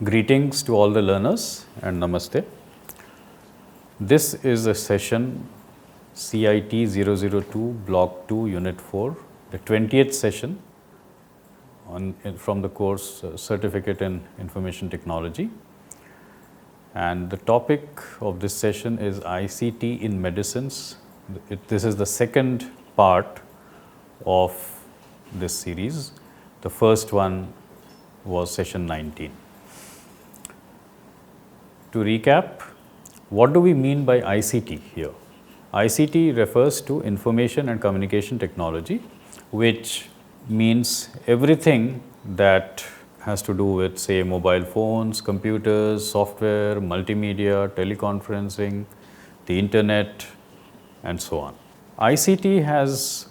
Greetings to all the learners and namaste. This is a session CIT 002 Block 2 Unit 4, the 20th session from the course Certificate in Information Technology. And the topic of this session is ICT in medicines. This is the second part of this series. The first one was session 19. To recap, what do we mean by ICT here? ICT refers to information and communication technology, which means everything that has to do with, say, mobile phones, computers, software, multimedia, teleconferencing, the internet, and so on. ICT has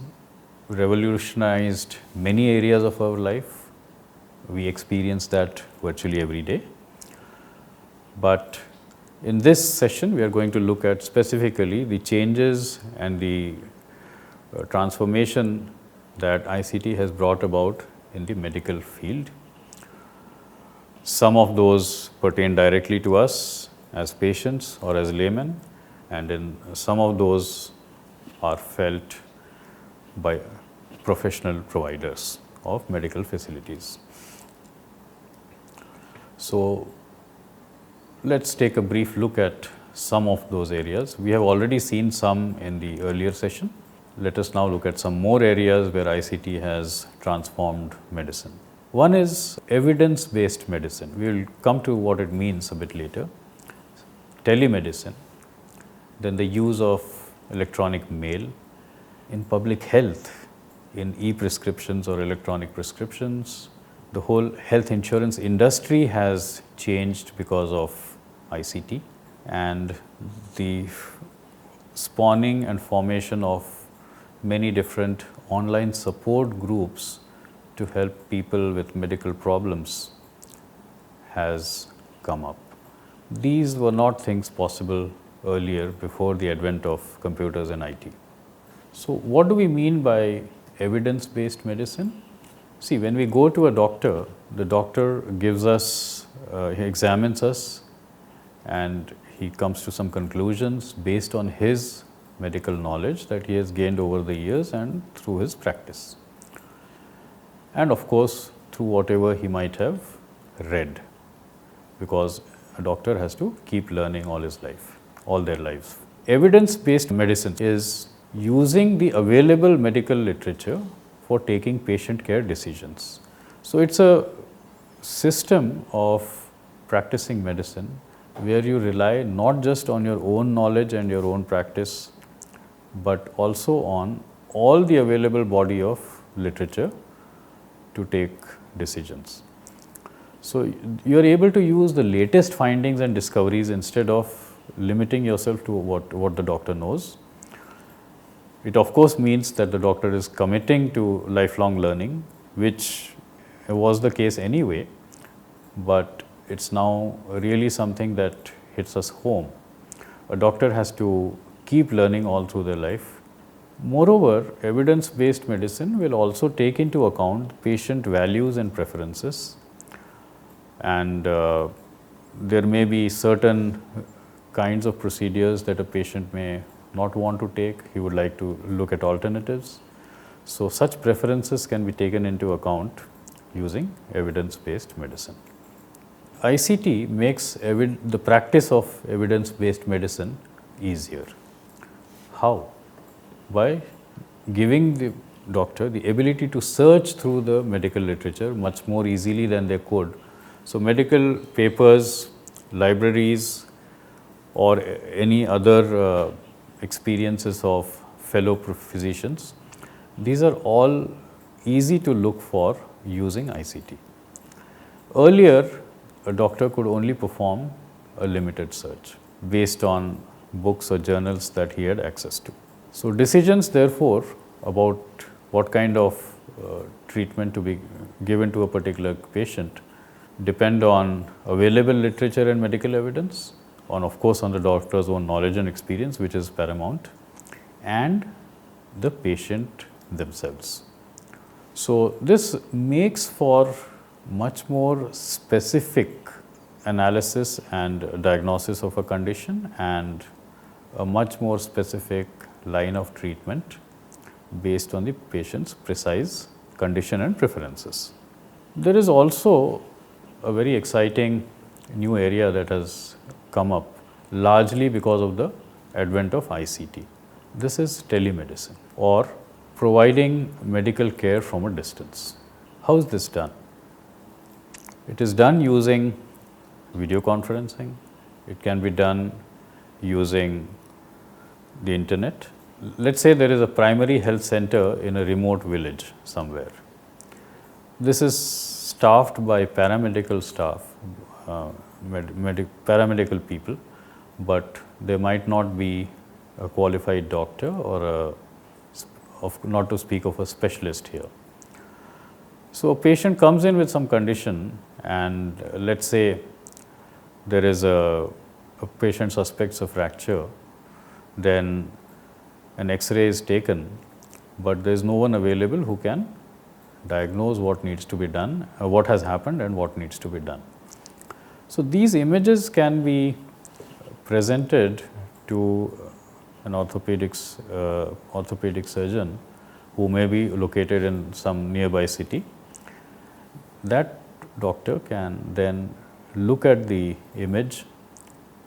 revolutionized many areas of our life. We experience that virtually every day. But in this session, we are going to look at specifically the changes and the transformation that ICT has brought about in the medical field. Some of those pertain directly to us as patients or as laymen, and in some of those are felt by professional providers of medical facilities. So, let's take a brief look at some of those areas. We have already seen some in the earlier session. Let us now look at some more areas where ICT has transformed medicine. One is evidence-based medicine. We will come to what it means a bit later. Telemedicine, then the use of electronic mail in public health, in e-prescriptions or electronic prescriptions. The whole health insurance industry has changed because of ICT, and the spawning and formation of many different online support groups to help people with medical problems has come up. These were not things possible earlier before the advent of computers and IT. So, what do we mean by evidence-based medicine? See, when we go to a doctor, the doctor gives us, he examines us, and he comes to some conclusions based on his medical knowledge that he has gained over the years and through his practice. And of course, through whatever he might have read, because a doctor has to keep learning all his life, all their lives. Evidence-based medicine is using the available medical literature for taking patient care decisions. So, it's a system of practicing medicine where you rely not just on your own knowledge and your own practice, but also on all the available body of literature to take decisions. So, you are able to use the latest findings and discoveries instead of limiting yourself to what the doctor knows. It of course means that the doctor is committing to lifelong learning, which was the case anyway, but it's now really something that hits us home. A doctor has to keep learning all through their life. Moreover, evidence-based medicine will also take into account patient values and preferences, and there may be certain kinds of procedures that a patient may not want to take. He would like to look at alternatives. So, such preferences can be taken into account using evidence-based medicine. ICT makes the practice of evidence-based medicine easier. How? By giving the doctor the ability to search through the medical literature much more easily than they could. So, medical papers, libraries, or any other experiences of fellow physicians, these are all easy to look for using ICT. Earlier, a doctor could only perform a limited search based on books or journals that he had access to. So, decisions therefore about what kind of treatment to be given to a particular patient depend on available literature and medical evidence, on of course on the doctor's own knowledge and experience, which is paramount, and the patient themselves. So, this makes for much more specific analysis and diagnosis of a condition and a much more specific line of treatment based on the patient's precise condition and preferences. There is also a very exciting new area that has come up largely because of the advent of ICT. This is telemedicine or providing medical care from a distance. How is this done? It is done using video conferencing. It can be done using the internet. Let's say there is a primary health center in a remote village somewhere. This is staffed by paramedical staff, paramedical people, but there might not be a qualified doctor or not to speak of a specialist here. So a patient comes in with some condition and let's say there is a patient suspects a fracture, then an X-ray is taken, but there is no one available who can diagnose what needs to be done, what has happened and what needs to be done. So these images can be presented to an orthopedic surgeon who may be located in some nearby city. That doctor can then look at the image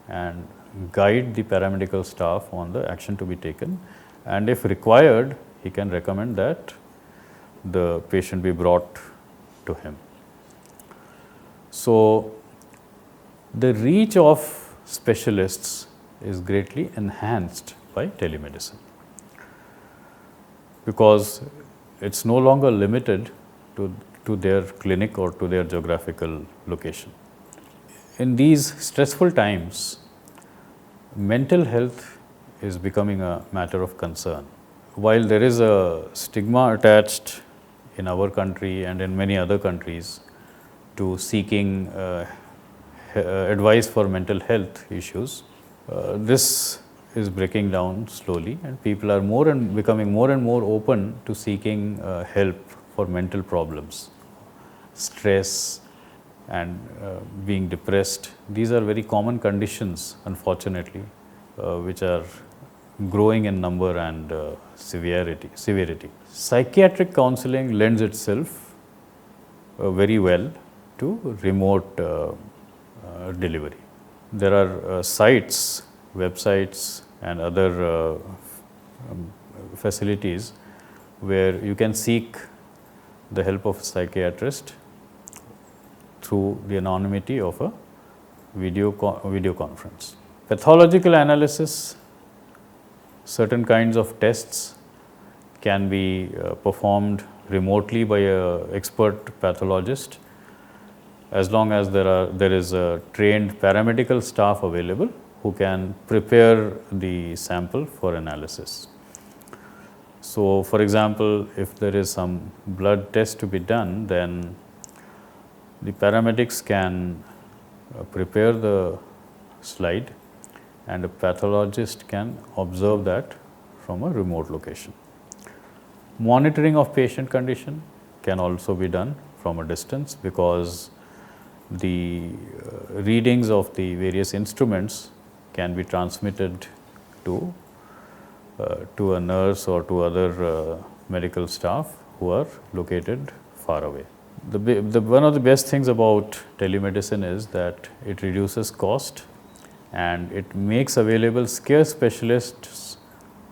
and guide the paramedical staff on the action to be taken, and if required he can recommend that the patient be brought to him. So the reach of specialists is greatly enhanced by telemedicine because it's no longer limited to their clinic or to their geographical location. In these stressful times, mental health is becoming a matter of concern. While there is a stigma attached in our country and in many other countries to seeking advice for mental health issues, this is breaking down slowly and people are becoming more and more open to seeking help for mental problems, stress and being depressed. These are very common conditions, unfortunately, which are growing in number and severity. Psychiatric counseling lends itself very well to remote delivery. There are sites, websites and other facilities where you can seek the help of a psychiatrist through the anonymity of a video conference. Pathological analysis, certain kinds of tests can be performed remotely by an expert pathologist as long as there is a trained paramedical staff available who can prepare the sample for analysis. So, for example, if there is some blood test to be done, then the paramedics can prepare the slide and a pathologist can observe that from a remote location. Monitoring of patient condition can also be done from a distance because the readings of the various instruments can be transmitted to a nurse or to other medical staff who are located far away. One of the best things about telemedicine is that it reduces cost and it makes available scarce specialists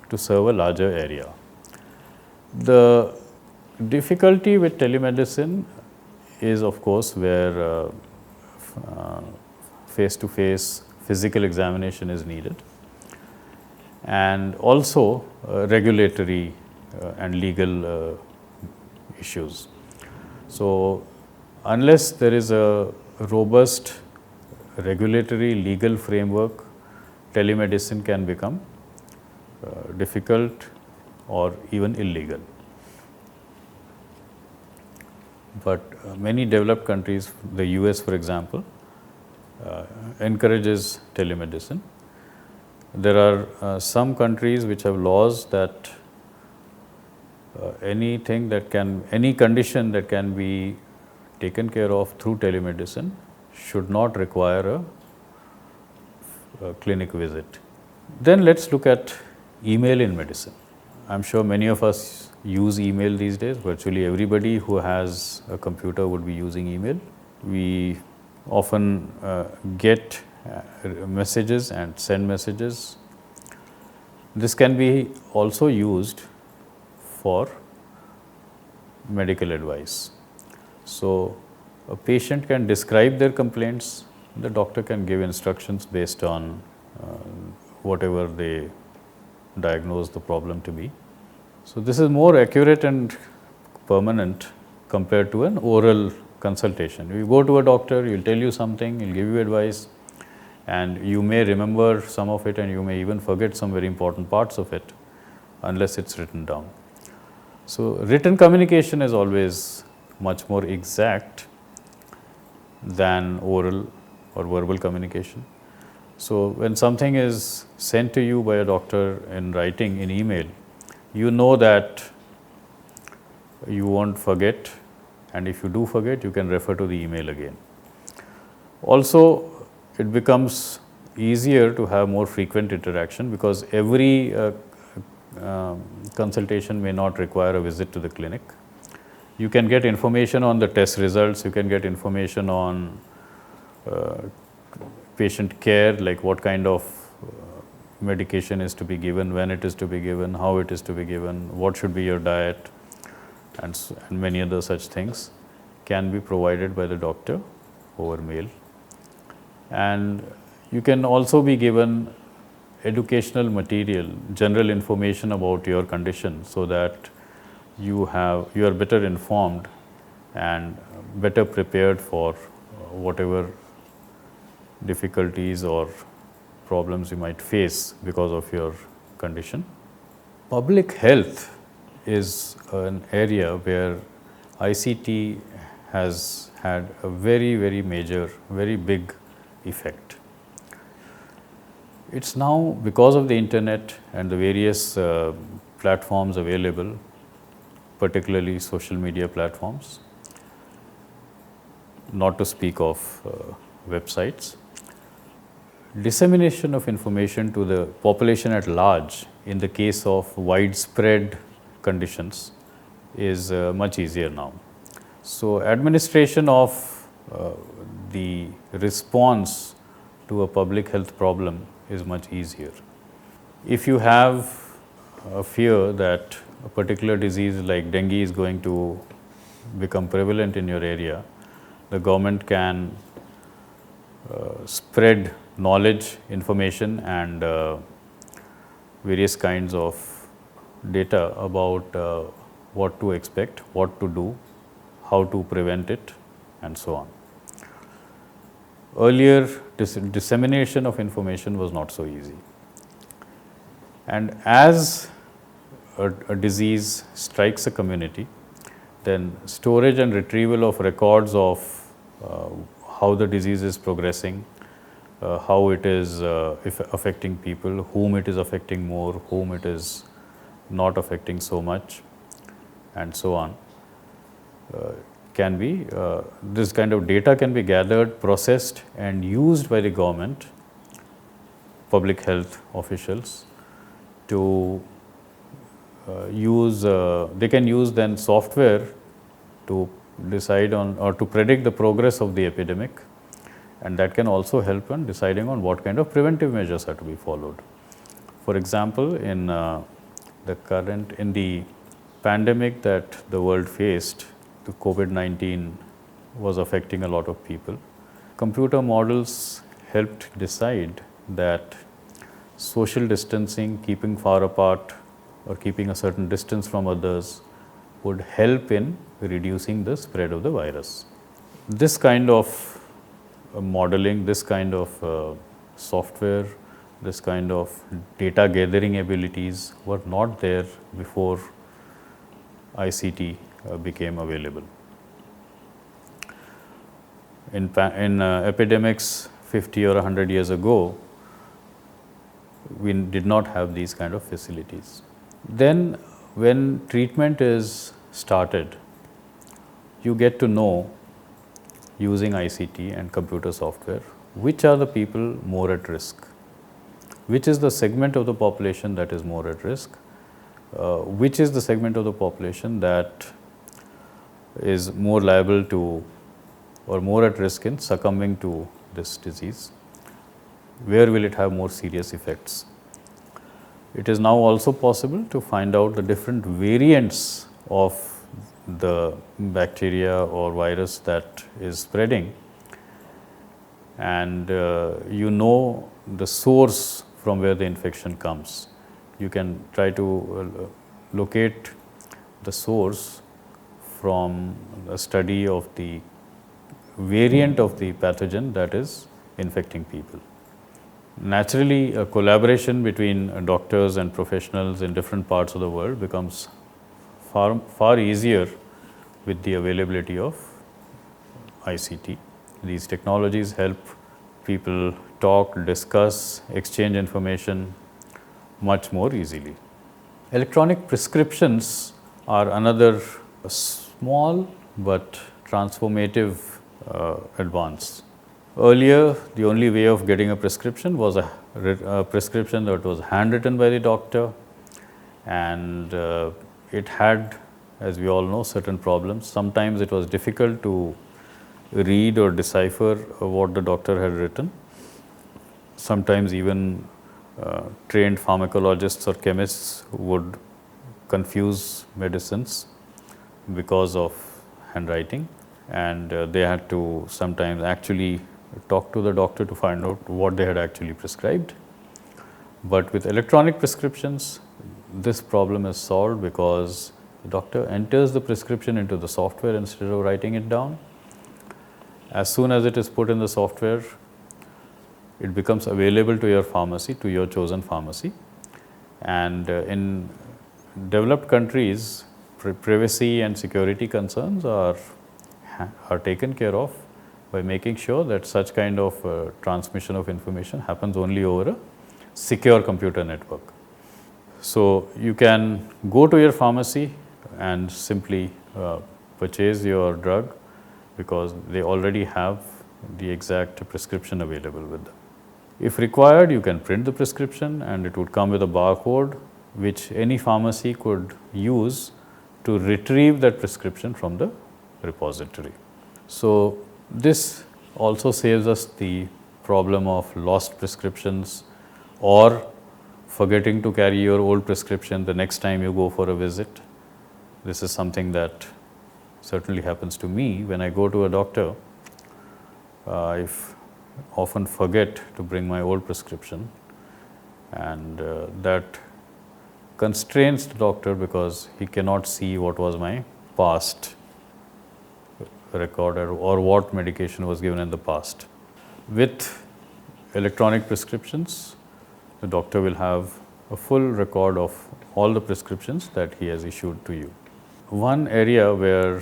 to serve a larger area. The difficulty with telemedicine is, of course, where face-to-face physical examination is needed, and also regulatory and legal issues. So, unless there is a robust regulatory legal framework, telemedicine can become difficult or even illegal. But many developed countries, the US for example, encourages telemedicine. There are some countries which have laws that any condition that can be taken care of through telemedicine should not require a clinic visit. Then let's look at email in medicine. I'm sure many of us use email these days. Virtually everybody who has a computer would be using email. We often get messages and send messages. This can be also used for medical advice. So, a patient can describe their complaints, the doctor can give instructions based on whatever they diagnose the problem to be. So, this is more accurate and permanent compared to an oral consultation. You go to a doctor, he will tell you something, he will give you advice, and you may remember some of it and you may even forget some very important parts of it unless it's written down. So, written communication is always much more exact than oral or verbal communication. So, when something is sent to you by a doctor in writing, in email, you know that you won't forget, and if you do forget, you can refer to the email again. Also, it becomes easier to have more frequent interaction because every consultation may not require a visit to the clinic. You can get information on the test results, you can get information on patient care, like what kind of medication is to be given, when it is to be given, how it is to be given, what should be your diet, and many other such things can be provided by the doctor over mail. And you can also be given educational material, general information about your condition, so that you are better informed and better prepared for whatever difficulties or problems you might face because of your condition. Public health is an area where ICT has had a very, very major, very big effect. It's now, because of the internet and the various platforms available, particularly social media platforms, not to speak of websites, dissemination of information to the population at large in the case of widespread conditions is much easier now. So, administration of the response to a public health problem is much easier. If you have a fear that a particular disease like dengue is going to become prevalent in your area, the government can spread knowledge, information, and various kinds of data about what to expect, what to do, how to prevent it, and so on. Earlier, dissemination of information was not so easy. And as a disease strikes a community, then storage and retrieval of records of how the disease is progressing, how it is affecting people, whom it is affecting more, whom it is not affecting so much, and so on, can be, this kind of data can be gathered, processed, and used by the government, public health officials, to they can use then software to decide on or to predict the progress of the epidemic, and that can also help in deciding on what kind of preventive measures are to be followed. For example, in the pandemic that the world faced, the COVID-19 was affecting a lot of people. Computer models helped decide that social distancing, keeping far apart or keeping a certain distance from others would help in reducing the spread of the virus. This kind of modeling, this kind of software, this kind of data gathering abilities were not there before ICT became available. In epidemics 50 or 100 years ago, we did not have these kind of facilities. Then when treatment is started, you get to know using ICT and computer software, which are the people more at risk? Which is the segment of the population that is more at risk? Which is the segment of the population that is more liable to or more at risk in succumbing to this disease? Where will it have more serious effects? It is now also possible to find out the different variants of the bacteria or virus that is spreading, and you know the source from where the infection comes. You can try to locate the source from a study of the variant of the pathogen that is infecting people. Naturally, a collaboration between doctors and professionals in different parts of the world becomes far easier with the availability of ICT. These technologies help people talk, discuss, exchange information much more easily. Electronic prescriptions are another small but transformative advance. Earlier, the only way of getting a prescription was a prescription that was handwritten by the doctor, and it had, as we all know, certain problems. Sometimes it was difficult to read or decipher what the doctor had written. Sometimes even trained pharmacologists or chemists would confuse medicines because of handwriting, and they had to sometimes actually talk to the doctor to find out what they had actually prescribed. But with electronic prescriptions, this problem is solved because the doctor enters the prescription into the software instead of writing it down. As soon as it is put in the software, it becomes available to your pharmacy, to your chosen pharmacy. And in developed countries, privacy and security concerns are taken care of by making sure that such kind of transmission of information happens only over a secure computer network. So you can go to your pharmacy and simply purchase your drug because they already have the exact prescription available with them. If required, you can print the prescription and it would come with a barcode which any pharmacy could use to retrieve that prescription from the repository. So this also saves us the problem of lost prescriptions or forgetting to carry your old prescription the next time you go for a visit. This is something that certainly happens to me when I go to a doctor. I often forget to bring my old prescription, and that constrains the doctor because he cannot see what was my past record or what medication was given in the past. With electronic prescriptions, the doctor will have a full record of all the prescriptions that he has issued to you. One area where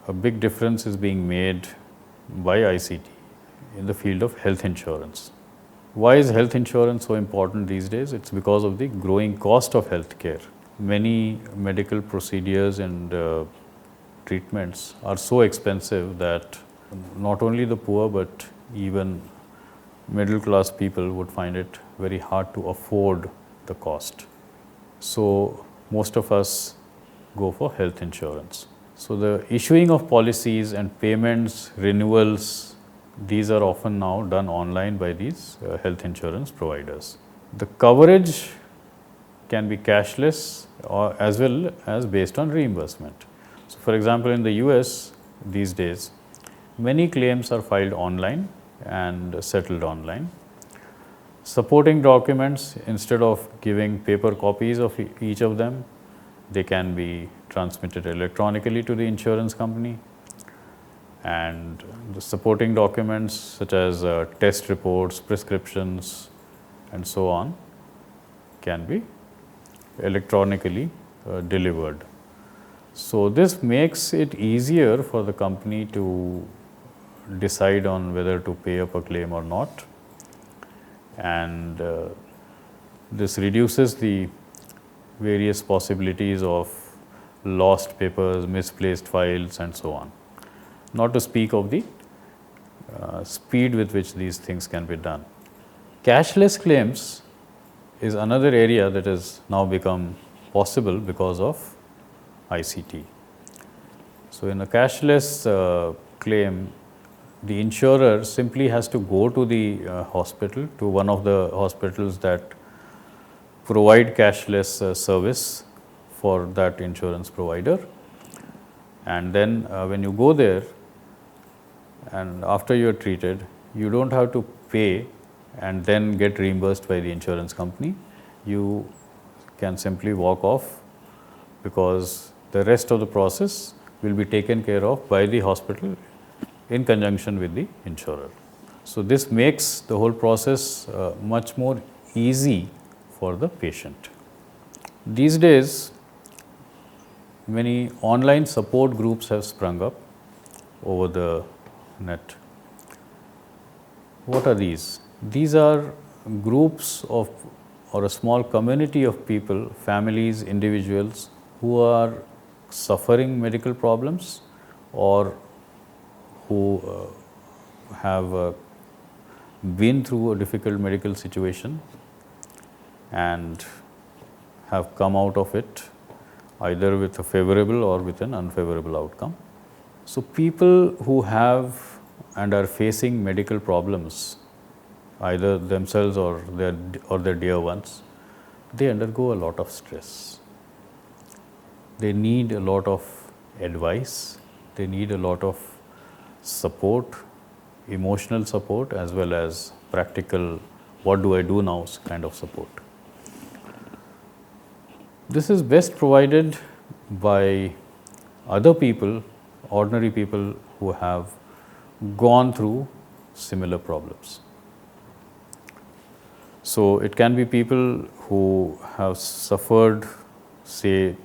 a big difference is being made by ICT in the field of health insurance. Why is health insurance so important these days? It's because of the growing cost of health care. Many medical procedures and treatments are so expensive that not only the poor but even middle class people would find it very hard to afford the cost. So most of us go for health insurance. So the issuing of policies and payments, renewals, these are often now done online by these health insurance providers. The coverage can be cashless or as well as based on reimbursement. So for example, in the US these days, many claims are filed online and settled online. Supporting documents, instead of giving paper copies of each of them, they can be transmitted electronically to the insurance company, and the supporting documents such as test reports, prescriptions and so on can be electronically delivered. So this makes it easier for the company to decide on whether to pay up a claim or not, and this reduces the various possibilities of lost papers, misplaced files and so on. not to speak of the speed with which these things can be done. Cashless claims is another area that has now become possible because of ICT. So, in a cashless claim, the insurer simply has to go to the hospital, to one of the hospitals that provide cashless service for that insurance provider, and then when you go there and after you are treated, you don't have to pay and then get reimbursed by the insurance company. You can simply walk off because the rest of the process will be taken care of by the hospital in conjunction with the insurer. So, this makes the whole process much more easy for the patient. These days, many online support groups have sprung up over the net. What are these? These are groups of or a small community of people, families, individuals who are suffering medical problems or who have been through a difficult medical situation and have come out of it either with a favorable or with an unfavorable outcome. So, people who have and are facing medical problems, either themselves or their dear ones, they undergo a lot of stress. They need a lot of advice, they need a lot of support, emotional support as well as practical, what do I do now kind of support. This is best provided by other people, ordinary people who have gone through similar problems. So, it can be people who have suffered, say,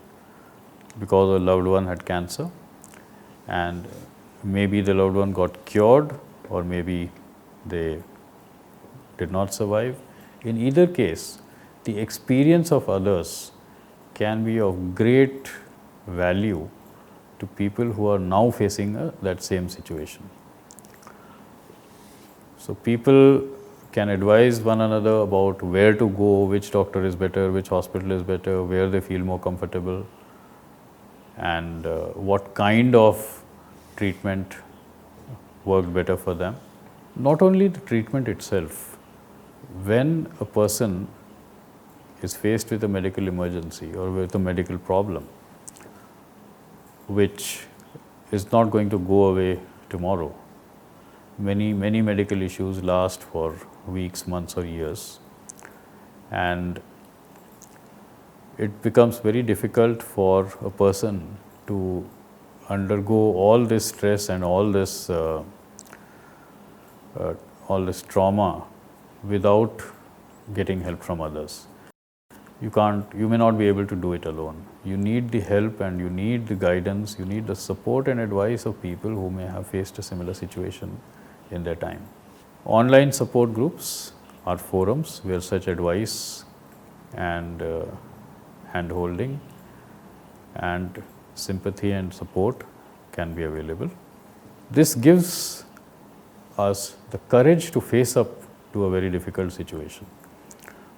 because a loved one had cancer and maybe the loved one got cured or maybe they did not survive. In either case, the experience of others can be of great value to people who are now facing that same situation. So, people can advise one another about where to go, which doctor is better, which hospital is better, where they feel more comfortable, and what kind of treatment worked better for them. Not only the treatment itself, when a person is faced with a medical emergency or with a medical problem, which is not going to go away tomorrow. Many medical issues last for weeks, months or years, and it becomes very difficult for a person to undergo all this stress and all this trauma without getting help from others. You may not be able to do it alone. You need the help and you need the guidance, you need the support and advice of people who may have faced a similar situation in their time. Online support groups are forums where such advice and hand-holding and sympathy and support can be available. This gives us the courage to face up to a very difficult situation,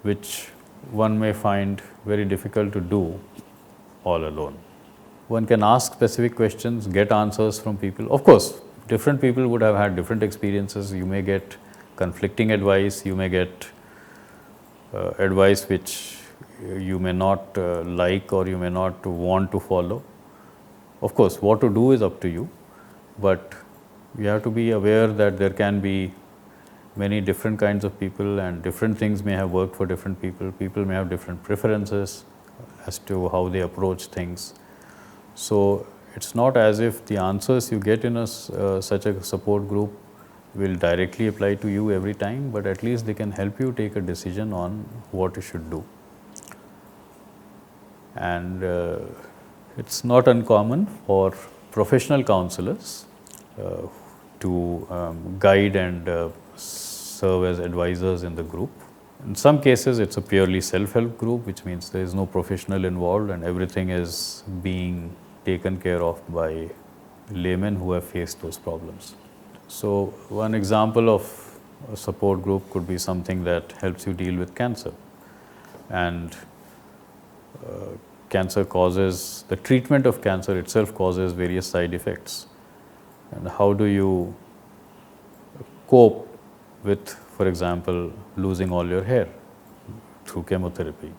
which one may find very difficult to do all alone. One can ask specific questions, get answers from people. Of course, different people would have had different experiences. You may get conflicting advice, you may get advice which you may not like or you may not want to follow. Of course, what to do is up to you, but you have to be aware that there can be many different kinds of people and different things may have worked for different people. People may have different preferences as to how they approach things. So, it's not as if the answers you get in such a support group will directly apply to you every time, but at least they can help you take a decision on what you should do. And it's not uncommon for professional counselors to guide and serve as advisors in the group. In some cases, it's a purely self-help group, which means there is no professional involved and everything is being taken care of by laymen who have faced those problems. So one example of a support group could be something that helps you deal with cancer. And cancer causes, the treatment of cancer itself causes various side effects. And how do you cope with, for example, losing all your hair through chemotherapy?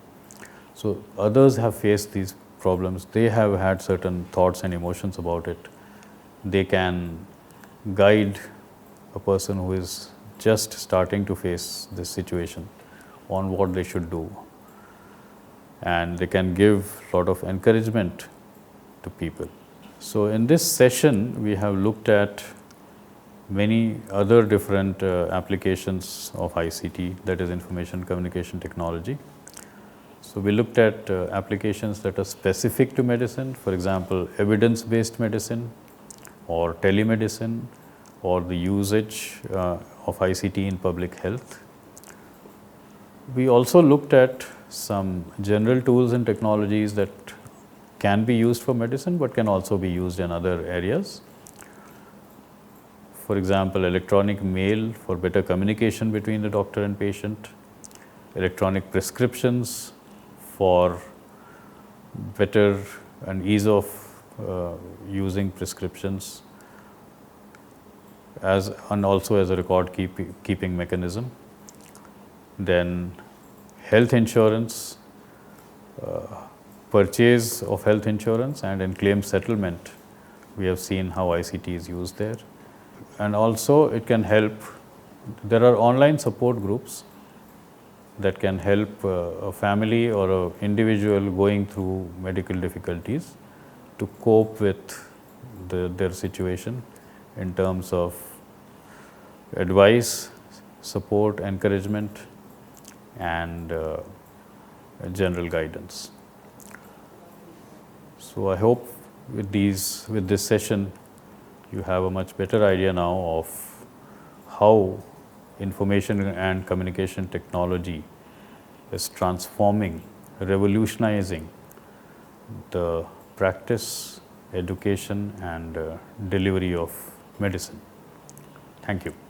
So others have faced these problems. They have had certain thoughts and emotions about it. They can guide a person who is just starting to face this situation on what they should do. And they can give a lot of encouragement to people. So in this session, we have looked at many other different applications of ICT, that is information communication technology. So we looked at applications that are specific to medicine, for example, evidence-based medicine or telemedicine or the usage of ICT in public health. We also looked at some general tools and technologies that can be used for medicine but can also be used in other areas. For example, electronic mail for better communication between the doctor and patient, electronic prescriptions for better and ease of using prescriptions, and also as a record keeping mechanism. Then health insurance, purchase of health insurance, and in claim settlement, we have seen how ICT is used there. And also it can help, there are online support groups that can help a family or an individual going through medical difficulties to cope with their situation in terms of advice, support, encouragement, and general guidance. So I hope with this session, you have a much better idea now of how information and communication technology is transforming, revolutionizing the practice, education, and delivery of medicine. Thank you.